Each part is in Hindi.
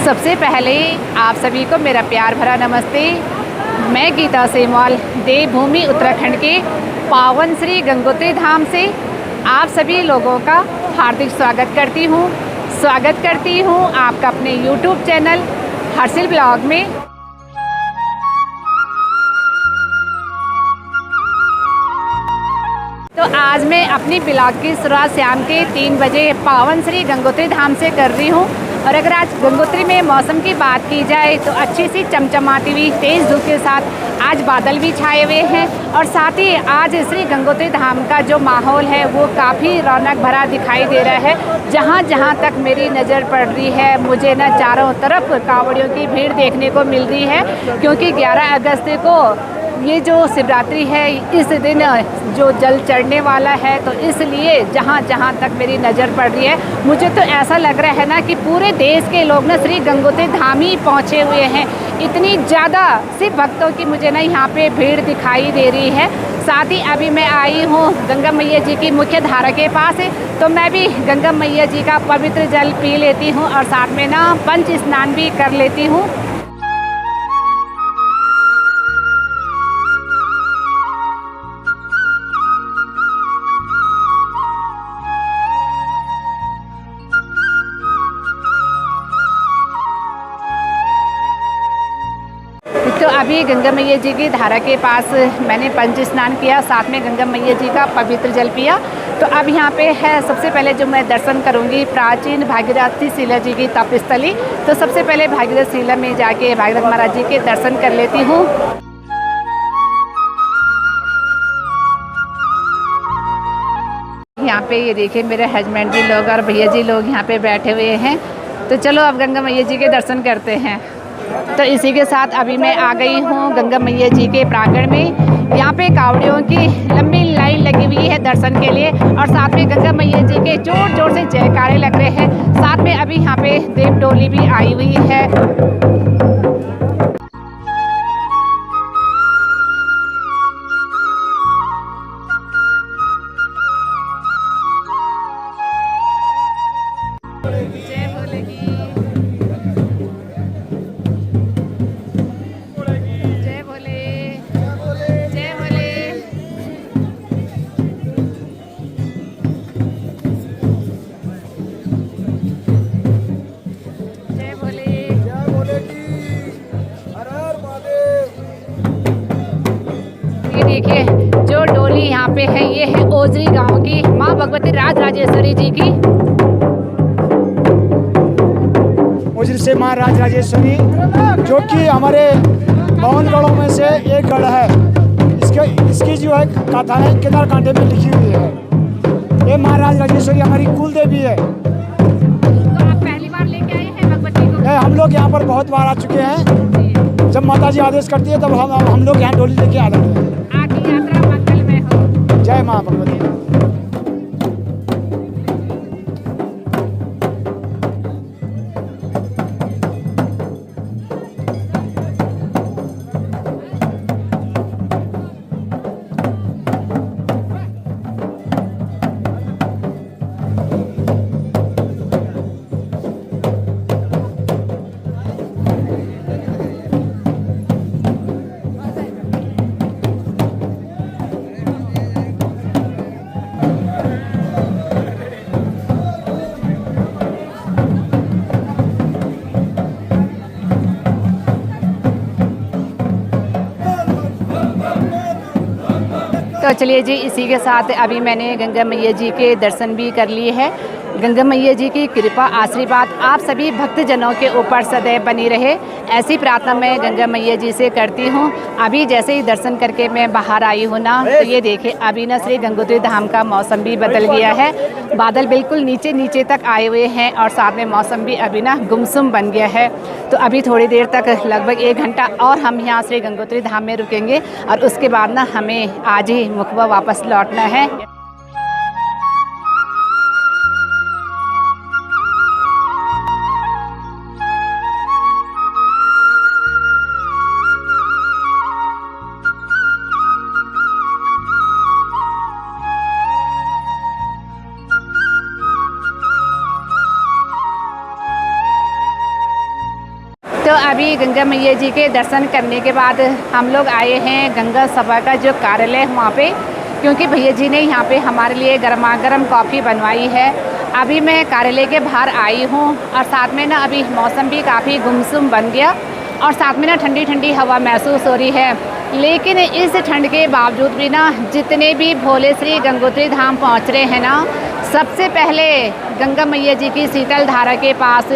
सबसे पहले आप सभी को मेरा प्यार भरा नमस्ते। मैं गीता सेमवाल देवभूमि उत्तराखंड के पावन श्री गंगोत्री धाम से आप सभी लोगों का हार्दिक स्वागत करती हूँ आपका अपने YouTube चैनल हर्षिल ब्लॉग में। तो आज मैं अपनी ब्लॉग की शुरुआत शाम के 3 बजे पावन श्री गंगोत्री धाम से कर रही हूँ। और अगर आज गंगोत्री में मौसम की बात की जाए तो अच्छी सी चमचमाती हुई तेज़ धूप के साथ आज बादल भी छाए हुए हैं। और साथ ही आज श्री गंगोत्री धाम का जो माहौल है वो काफ़ी रौनक भरा दिखाई दे रहा है। जहाँ तक मेरी नज़र पड़ रही है मुझे ना चारों तरफ कांवड़ियों की भीड़ देखने को मिल रही है, क्योंकि 11 अगस्त को ये जो शिवरात्रि है इस दिन जो जल चढ़ने वाला है, तो इसलिए जहाँ तक मेरी नज़र पड़ रही है मुझे तो ऐसा लग रहा है ना कि पूरे देश के लोग ना श्री गंगोत्री धाम ही पहुँचे हुए हैं। इतनी ज़्यादा शिव भक्तों की मुझे ना यहाँ पे भीड़ दिखाई दे रही है। साथ ही अभी मैं आई हूँ गंगा मैया जी की मुख्य धारा के पास है, तो मैं भी गंगा मैया जी का पवित्र जल पी लेती हूँ और साथ में ना पंच स्नान भी कर लेती हूँ। तो अभी गंगा मैया जी की धारा के पास मैंने पंच स्नान किया, साथ में गंगा मैया जी का पवित्र जल पिया। तो अब यहाँ पे है सबसे पहले जो मैं दर्शन करूँगी प्राचीन भागीरथी शिला जी की तपस्थली। तो सबसे पहले भागीरथ शिला में जाके भागीरथ महाराज जी के दर्शन कर लेती हूँ। यहाँ पे ये देखिए मेरे हस्बैंड जी लोग और भैया जी लोग यहाँ पे बैठे हुए हैं। तो चलो अब गंगा मैया जी के दर्शन करते हैं। तो इसी के साथ अभी मैं आ गई हूँ गंगा मैया जी के प्रांगण में। यहाँ पे कावड़ियों की लंबी लाइन लगी हुई है दर्शन के लिए, और साथ में गंगा मैया जी के जोर जोर से जयकारे लग रहे हैं। साथ में अभी यहाँ पे देव डोली भी आई हुई है। देखिए जो डोली यहाँ पे है ये है ओजरी गांव की माँ भगवती राज राजेश्वरी जी की। ओजरी से माँ राज राजेश्वरी जो कि हमारे 52 गढ़ों में से एक गढ़ है। इसकी जो है कथाएं केदार कांटे में लिखी हुई है। ये माँ राज राजेश्वरी हमारी कुल देवी है। तो आप पहली बार लेके आए हैं भगवती को? हम लोग यहाँ पर बहुत बार आ चुके हैं। जब माता जी आदेश करती है तब हम लोग यहाँ डोली लेके आ जाते हैं। आपकी यात्रा मंगलमय हो। जय माँ भगवती। तो चलिए जी, इसी के साथ अभी मैंने गंगा मैया जी के दर्शन भी कर लिए हैं। गंगा मैया जी की कृपा आशीर्वाद आप सभी भक्तजनों के ऊपर सदैव बनी रहे, ऐसी प्रार्थना मैं गंगा मैया जी से करती हूँ। अभी जैसे ही दर्शन करके मैं बाहर आई हूँ ना, तो ये देखिए अभी ना श्री गंगोत्री धाम का मौसम भी बदल गया है। बादल बिल्कुल नीचे तक आए हुए हैं और साथ में मौसम भी अभी ना गुमसुम बन गया है। तो अभी थोड़ी देर तक लगभग 1 घंटा और हम यहाँ श्री गंगोत्री धाम में रुकेंगे और उसके बाद ना हमें आज ही मुखबा वापस लौटना है। तो अभी गंगा मैया जी के दर्शन करने के बाद हम लोग आए हैं गंगा सभा का जो कार्यालय है वहाँ पे, क्योंकि भैया जी ने यहाँ पे हमारे लिए गर्मा गर्म कॉफ़ी बनवाई है। अभी मैं कार्यालय के बाहर आई हूँ और साथ में ना अभी मौसम भी काफ़ी गुमसुम बन गया और साथ में ना ठंडी ठंडी हवा महसूस हो रही है। लेकिन इस ठंड के बावजूद भी ना जितने भी भोले श्री गंगोत्री धाम पहुँच रहे हैं ना, सबसे पहले गंगा मैया जी की शीतल धारा के पास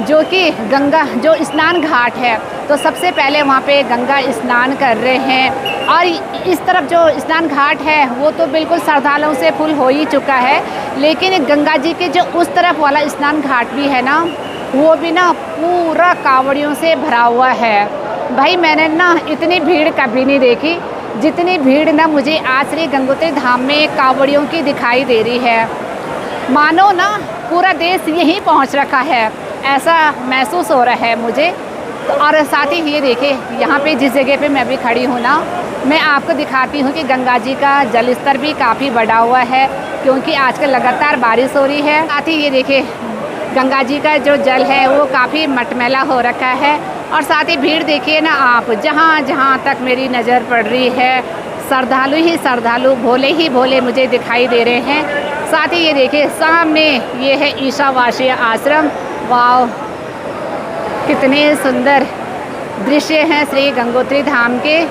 जो कि गंगा जो स्नान घाट है, तो सबसे पहले वहाँ पे गंगा स्नान कर रहे हैं। और इस तरफ जो स्नान घाट है वो तो बिल्कुल श्रद्धालुओं से फुल हो ही चुका है, लेकिन गंगा जी के जो उस तरफ वाला स्नान घाट भी है ना, वो भी ना पूरा कांवड़ियों से भरा हुआ है। भाई मैंने ना इतनी भीड़ कभी नहीं देखी जितनी भीड़ ना मुझे आज श्री गंगोत्री धाम में कांवड़ियों की दिखाई दे रही है। मानो ना पूरा देश यहीं पहुंच रखा है, ऐसा महसूस हो रहा है मुझे। तो और साथ ही ये देखिए यहाँ पे जिस जगह पे मैं अभी खड़ी हूँ ना, मैं आपको दिखाती हूँ कि गंगा जी का जल स्तर भी काफ़ी बढ़ा हुआ है, क्योंकि आजकल लगातार बारिश हो रही है। साथ ही ये देखिए गंगा जी का जो जल है वो काफ़ी मटमैला हो रखा है। और साथ ही भीड़ देखिए ना आप, जहाँ जहाँ तक मेरी नज़र पड़ रही है श्रद्धालु ही श्रद्धालु, भोले ही भोले मुझे दिखाई दे रहे हैं। साथ ही ये देखिए सामने ये है ईशावासी आश्रम। वाह, कितने सुंदर दृश्य हैं श्री गंगोत्री धाम के।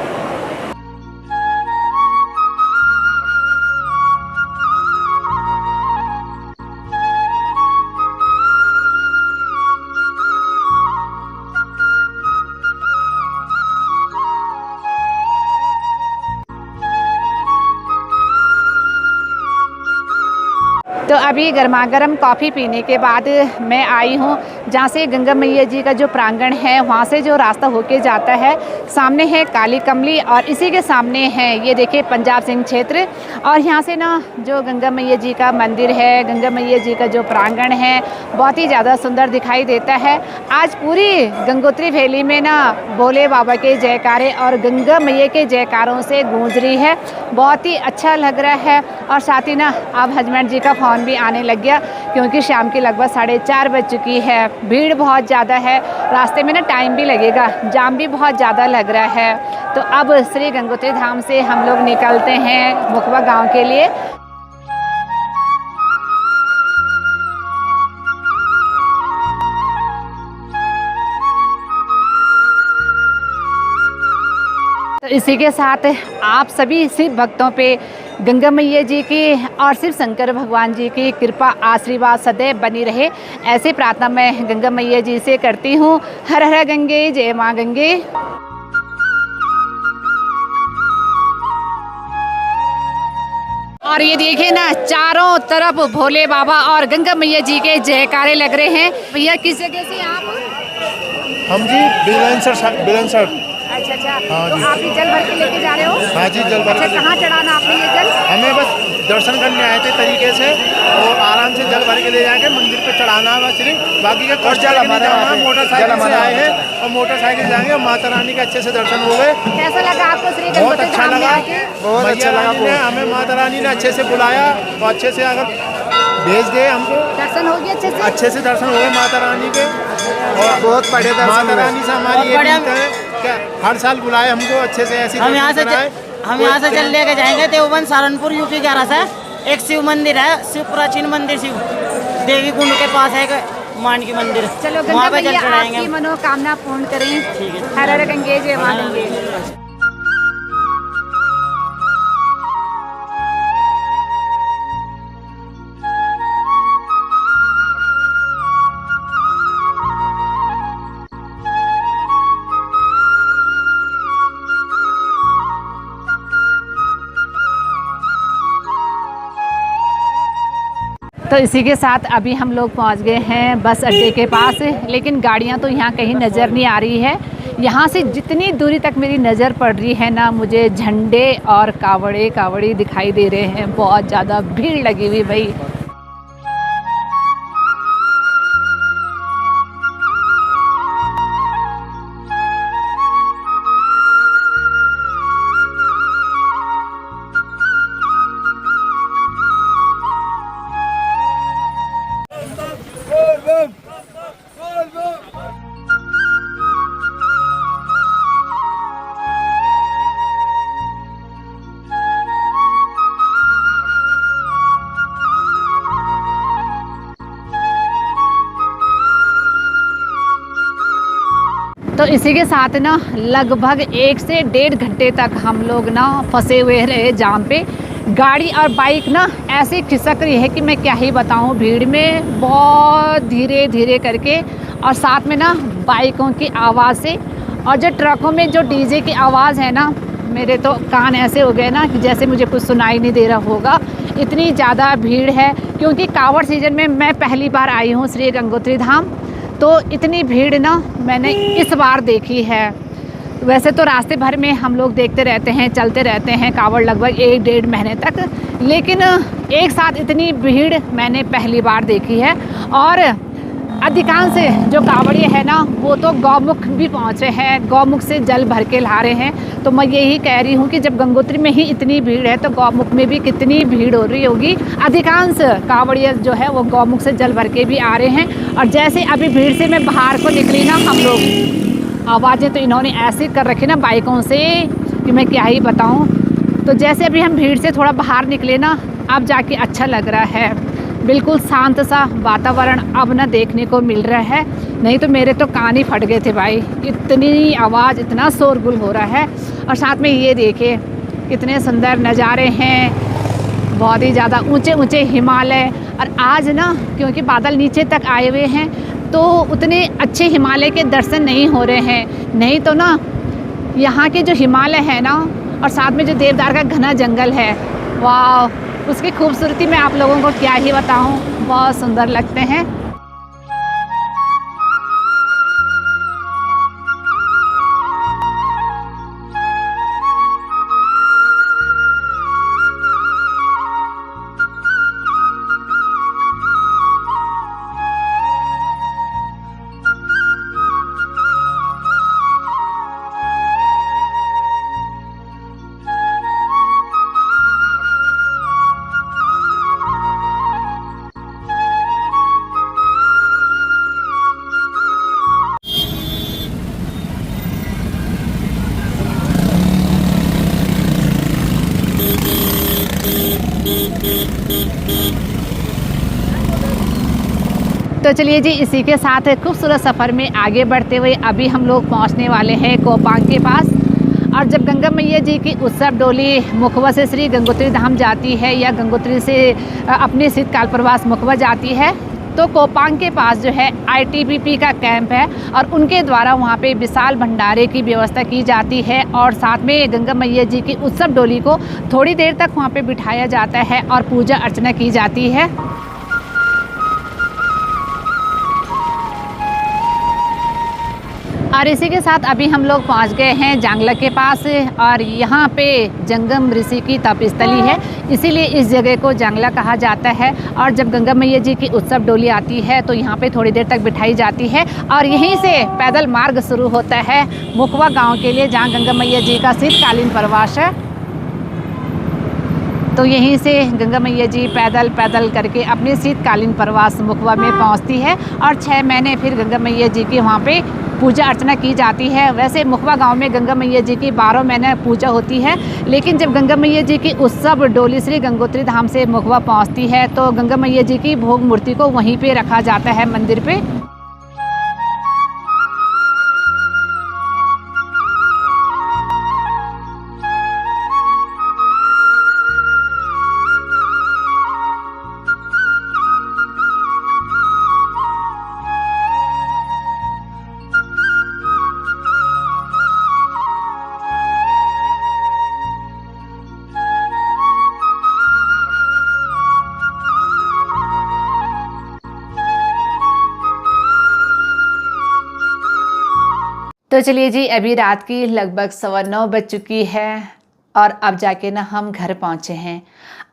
तो अभी गर्मा गर्म कॉफ़ी पीने के बाद मैं आई हूँ जहाँ से गंगा मैया जी का जो प्रांगण है वहाँ से जो रास्ता होके जाता है, सामने है काली कमली और इसी के सामने है ये देखिए पंजाब सिंह क्षेत्र। और यहाँ से ना जो गंगा मैया जी का मंदिर है, गंगा मैया जी का जो प्रांगण है, बहुत ही ज़्यादा सुंदर दिखाई देता है। आज पूरी गंगोत्री वैली में ना भोले बाबा के जयकारे और गंगा मैया के जयकारों से गूंज रही है, बहुत ही अच्छा लग रहा है। और साथ ही ना अब हस्बैंड जी का फ़ोन भी आने लग गया, क्योंकि शाम की लगभग 4:30 बज चुकी है। भीड़ बहुत ज़्यादा है, रास्ते में ना टाइम भी लगेगा, जाम भी बहुत ज़्यादा लग रहा है। तो अब श्री गंगोत्री धाम से हम लोग निकलते हैं मुखवा गांव के लिए। तो इसी के साथ आप सभी शिव भक्तों पे गंगा मैया जी की और शिव शंकर भगवान जी की कृपा आशीर्वाद सदैव बनी रहे, ऐसे प्रार्थना मैं गंगा मैया जी से करती हूँ। हर हर गंगे, जय माँ गंगे। और ये देखिए ना चारों तरफ भोले बाबा और गंगा मैया जी के जयकारे लग रहे हैं। भैया किस जगह से आप? हम जी बिलंसर। अच्छा अच्छा, हाँ तो जी। आप ये जल भर के लेके जा रहे हो? हाँ जी, जल भर अच्छा, के। कहाँ चढ़ाना आपने ये जल? हमें बस दर्शन करने आए थे तरीके से, और आराम से जल भर के ले जाके मंदिर पे चढ़ाना है बस, सिर्फ बाकी का कष्ट जल हमारे मोटरसाइकिल से आए हैं और मोटरसाइकिल जाएंगे। माता रानी के अच्छे से दर्शन हो गए, कैसा लगा आपको श्री बहुत गंगोत्री अच्छा धाम में लगा। आके? बहुत अच्छा लगा। हमें माता रानी ने अच्छे से बुलाया और अच्छे से अगर भेज गए हमको, दर्शन हो गए अच्छे से दर्शन हो गए माता रानी के। और बहुत बड़े दर्शन माता हुए। रानी से हमारी ये विनती है क्या हर साल बुलाए हमको अच्छे से, ऐसी हम यहाँ से कराए। हम यहाँ से चल लेके जाएंगे देवबंद सहारनपुर यूपी 11 से। एक शिव मंदिर है, शिव प्राचीन मंदिर, शिव देवी कुंड के पास है एक मान की मंदिर, चलो गंगा वहाँ पे जल मैया चढ़ाएंगे आपकी हम। मनोकामना पूर्ण करें। ठीक है। हर हर गंगे, जय माँ गंगे। तो इसी के साथ अभी हम लोग पहुंच गए हैं बस अड्डे के पास, लेकिन गाड़ियां तो यहाँ कहीं नज़र नहीं आ रही है। यहाँ से जितनी दूरी तक मेरी नज़र पड़ रही है ना, मुझे झंडे और कावड़ी दिखाई दे रहे हैं। बहुत ज़्यादा भीड़ लगी हुई भाई। तो इसी के साथ ना लगभग 1 से 1.5 घंटे तक हम लोग ना फंसे हुए रहे जाम पे। गाड़ी और बाइक ना ऐसे खिसक रही है कि मैं क्या ही बताऊं, भीड़ में बहुत धीरे धीरे करके, और साथ में ना बाइकों की आवाज़ से, और जो ट्रकों में जो डीजे की आवाज़ है ना, मेरे तो कान ऐसे हो गए ना कि जैसे मुझे कुछ सुनाई नहीं दे रहा होगा, इतनी ज़्यादा भीड़ है। क्योंकि कांवड़ सीजन में मैं पहली बार आई हूँ श्री गंगोत्री धाम, तो इतनी भीड़ ना मैंने इस बार देखी है। वैसे तो रास्ते भर में हम लोग देखते रहते हैं, चलते रहते हैं कांवड़ लगभग 1-1.5 महीने तक, लेकिन एक साथ इतनी भीड़ मैंने पहली बार देखी है। और अधिकांश जो कांवड़िए हैं ना वो तो गौमुख भी पहुँचे हैं, गौमुख से जल भर के ला रहे हैं। तो मैं यही कह रही हूँ कि जब गंगोत्री में ही इतनी भीड़ है तो गौमुख में भी कितनी भीड़ हो रही होगी। अधिकांश कांवड़िए जो है वो गौमुख से जल भर के भी आ रहे हैं। और जैसे अभी भीड़ से मैं बाहर को निकली ना, हम लोग आवाज़ें तो इन्होंने ऐसी कर रखी ना बाइकों से कि मैं क्या ही बताऊँ। तो जैसे अभी हम भीड़ से थोड़ा बाहर निकले ना, अब जाके अच्छा लग रहा है। बिल्कुल शांत सा वातावरण अब ना देखने को मिल रहा है, नहीं तो मेरे तो कान ही फट गए थे भाई, इतनी आवाज़, इतना शोरगुल हो रहा है। और साथ में ये देखिए कितने सुंदर नज़ारे हैं, बहुत ही ज़्यादा ऊंचे ऊंचे हिमालय। और आज ना क्योंकि बादल नीचे तक आए हुए हैं तो उतने अच्छे हिमालय के दर्शन नहीं हो रहे हैं। नहीं तो ना यहाँ के जो हिमालय है ना, और साथ में जो देवदार का घना जंगल है, वाह, उसकी खूबसूरती मैं आप लोगों को क्या ही बताऊं, बहुत सुंदर लगते हैं। तो चलिए जी, इसी के साथ खूबसूरत सफ़र में आगे बढ़ते हुए अभी हम लोग पहुंचने वाले हैं कोपांग के पास। और जब गंगा मैया जी की उत्सव डोली मुखवा से श्री गंगोत्री धाम जाती है या गंगोत्री से अपने शीतकाल प्रवास मुखवा जाती है, तो कोपांग के पास जो है ITBP का कैंप है और उनके द्वारा वहाँ पे विशाल भंडारे की व्यवस्था की जाती है। और साथ में गंगा मैया जी की उत्सव डोली को थोड़ी देर तक वहाँ पे बिठाया जाता है और पूजा अर्चना की जाती है। और इसी के साथ अभी हम लोग पहुंच गए हैं जांगला के पास, और यहाँ पे जंगम ऋषि की तपस्थली है, इसीलिए इस जगह को जांगला कहा जाता है। और जब गंगा मैया जी की उत्सव डोली आती है तो यहाँ पे थोड़ी देर तक बिठाई जाती है और यहीं से पैदल मार्ग शुरू होता है मुखवा गांव के लिए, जहाँ गंगा मैया जी का शीतकालीन प्रवास है। तो यहीं से गंगा मैया जी पैदल करके अपने शीतकालीन प्रवास मुखवा में पहुँचती है और 6 महीने फिर गंगा मैया जी की वहाँ पे पूजा अर्चना की जाती है। वैसे मुखवा गांव में गंगा मैया जी की 12 महीने पूजा होती है, लेकिन जब गंगा मैया जी की उत्सव डोली श्री गंगोत्री धाम से मुखवा पहुंचती है तो गंगा मैया जी की भोग मूर्ति को वहीं पे रखा जाता है मंदिर पे। तो चलिए जी, अभी रात की लगभग 9:15 बज चुकी है और अब जाके ना हम घर पहुँचे हैं।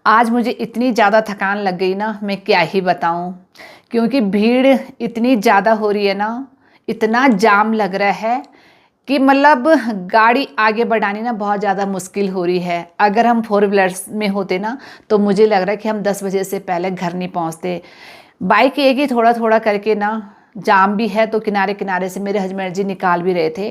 आज मुझे इतनी ज़्यादा थकान लग गई ना, मैं क्या ही बताऊँ, क्योंकि भीड़ इतनी ज़्यादा हो रही है ना, इतना जाम लग रहा है कि मतलब गाड़ी आगे बढ़ानी ना बहुत ज़्यादा मुश्किल हो रही है। अगर हम 4 व्हीलर्स में होते ना तो मुझे लग रहा है कि हम 10 बजे से पहले घर नहीं पहुँचते। बाइक एक ही थोड़ा थोड़ा करके ना, जाम भी है तो किनारे किनारे से मेरे हस्बैंड जी निकाल भी रहे थे।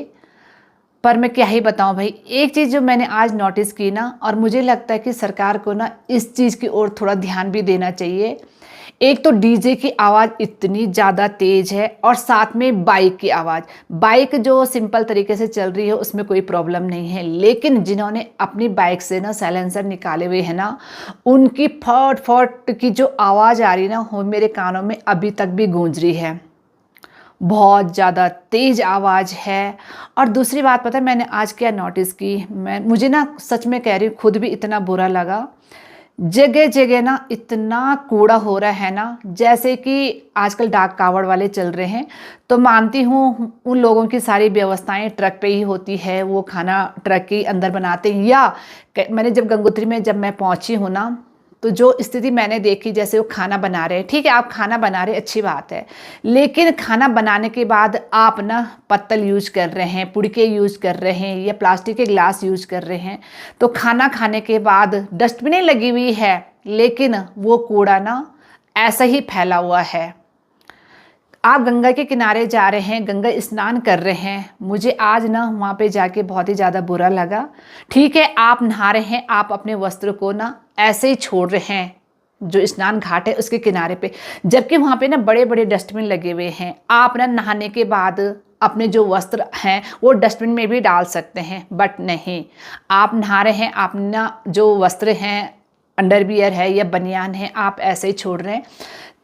पर मैं क्या ही बताऊं भाई, एक चीज़ जो मैंने आज नोटिस की ना, और मुझे लगता है कि सरकार को ना इस चीज़ की ओर थोड़ा ध्यान भी देना चाहिए। एक तो डीजे की आवाज़ इतनी ज़्यादा तेज़ है और साथ में बाइक की आवाज़। बाइक जो सिंपल तरीके से चल रही है उसमें कोई प्रॉब्लम नहीं है, लेकिन जिन्होंने अपनी बाइक से ना साइलेंसर निकाले हुए हैं ना, उनकी फट फट की जो आवाज़ आ रही है ना, वो मेरे कानों में अभी तक भी गूंज रही है। बहुत ज़्यादा तेज़ आवाज़ है। और दूसरी बात पता है मैंने आज क्या नोटिस की, मुझे ना सच में कह रही हूँ खुद भी इतना बुरा लगा। जगह जगह ना इतना कूड़ा हो रहा है ना, जैसे कि आजकल डाक कावड़ वाले चल रहे हैं। तो मानती हूँ उन लोगों की सारी व्यवस्थाएं ट्रक पे ही होती है, वो खाना ट्रक के अंदर बनाते हैं। या मैंने जब गंगोत्री में जब मैं पहुँची हूँ ना, तो जो स्थिति मैंने देखी, जैसे वो खाना बना रहे हैं, ठीक है आप खाना बना रहे अच्छी बात है, लेकिन खाना बनाने के बाद आप ना पत्तल यूज कर रहे हैं, पुड़के यूज कर रहे हैं या प्लास्टिक के ग्लास यूज कर रहे हैं। तो खाना खाने के बाद डस्टबिनें लगी हुई है, लेकिन वो कूड़ा ना ऐसा ही फैला हुआ है। आप गंगा के किनारे जा रहे हैं, गंगा स्नान कर रहे हैं, मुझे आज ना वहाँ पे जाके बहुत ही ज़्यादा बुरा लगा। ठीक है आप नहा रहे हैं, आप अपने वस्त्र को ना ऐसे ही छोड़ रहे हैं जो स्नान घाट है उसके किनारे पे, जबकि वहाँ पे ना बड़े बड़े डस्टबिन लगे हुए हैं। आप ना नहाने के बाद अपने जो वस्त्र हैं वो डस्टबिन में भी डाल सकते हैं, बट नहीं, आप नहा रहे हैं, आप ना जो वस्त्र हैं, अंडरवियर है या बनियान है, आप ऐसे ही छोड़ रहे हैं।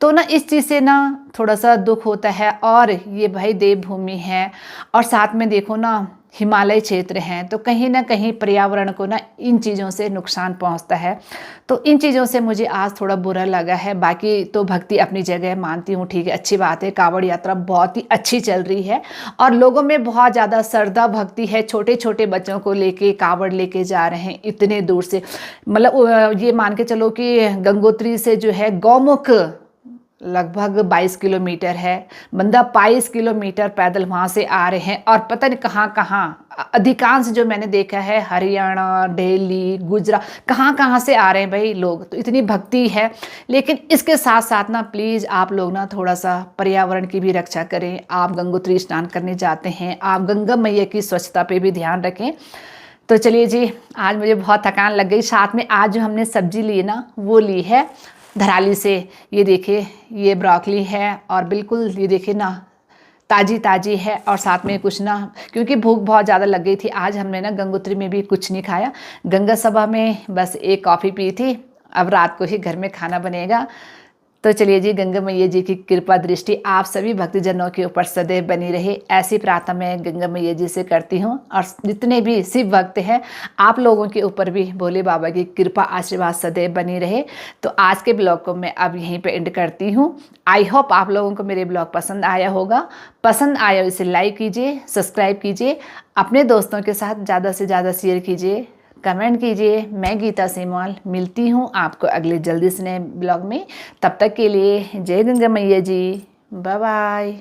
तो ना इस चीज़ से ना थोड़ा सा दुख होता है। और ये भाई देवभूमि है और साथ में देखो ना हिमालय क्षेत्र हैं, तो कहीं ना कहीं पर्यावरण को ना इन चीज़ों से नुकसान पहुंचता है। तो इन चीज़ों से मुझे आज थोड़ा बुरा लगा है। बाकी तो भक्ति अपनी जगह मानती हूँ, ठीक है अच्छी बात है, कांवड़ यात्रा बहुत ही अच्छी चल रही है और लोगों में बहुत ज़्यादा श्रद्धा भक्ति है। छोटे छोटे बच्चों को लेके कांवड़ लेके जा रहे हैं इतने दूर से, मतलब ये मान के चलो कि गंगोत्री से जो है गौमुख लगभग 22 किलोमीटर है, बंदा 22 किलोमीटर पैदल वहाँ से आ रहे हैं। और पता नहीं कहाँ कहाँ, अधिकांश जो मैंने देखा है हरियाणा, दिल्ली, गुजरात, कहाँ कहाँ से आ रहे हैं भाई लोग। तो इतनी भक्ति है, लेकिन इसके साथ साथ ना प्लीज़ आप लोग ना थोड़ा सा पर्यावरण की भी रक्षा करें। आप गंगोत्री स्नान करने जाते हैं, आप गंगा मैया की स्वच्छता पे भी ध्यान रखें। तो चलिए जी, आज मुझे बहुत थकान लग गई। साथ में आज जो हमने सब्जी ली ना, वो ली है धराली से। ये देखिए ये ब्रोकली है और बिल्कुल ये देखिए ना ताज़ी ताज़ी है। और साथ में कुछ ना, क्योंकि भूख बहुत ज़्यादा लग गई थी, आज हमने ना गंगोत्री में भी कुछ नहीं खाया, गंगा सभा में बस एक कॉफ़ी पी थी। अब रात को ही घर में खाना बनेगा। तो चलिए जी, गंगा मैया जी की कृपा दृष्टि आप सभी भक्तजनों के ऊपर सदैव बनी रहे, ऐसी प्रार्थना मैं गंगा मैया जी से करती हूँ। और जितने भी शिव भक्त हैं आप लोगों के ऊपर भी भोले बाबा की कृपा आशीर्वाद सदैव बनी रहे। तो आज के ब्लॉग को मैं अब यहीं पे एंड करती हूँ। आई होप आप लोगों को मेरे ब्लॉग पसंद आया होगा। पसंद आया इसे लाइक कीजिए, सब्सक्राइब कीजिए, अपने दोस्तों के साथ ज़्यादा से ज़्यादा शेयर कीजिए, कमेंट कीजिए। मैं गीता सेमवाल मिलती हूँ आपको अगले जल्दी से नए ब्लॉग में। तब तक के लिए जय गंगा मैया जी, बाय बाय।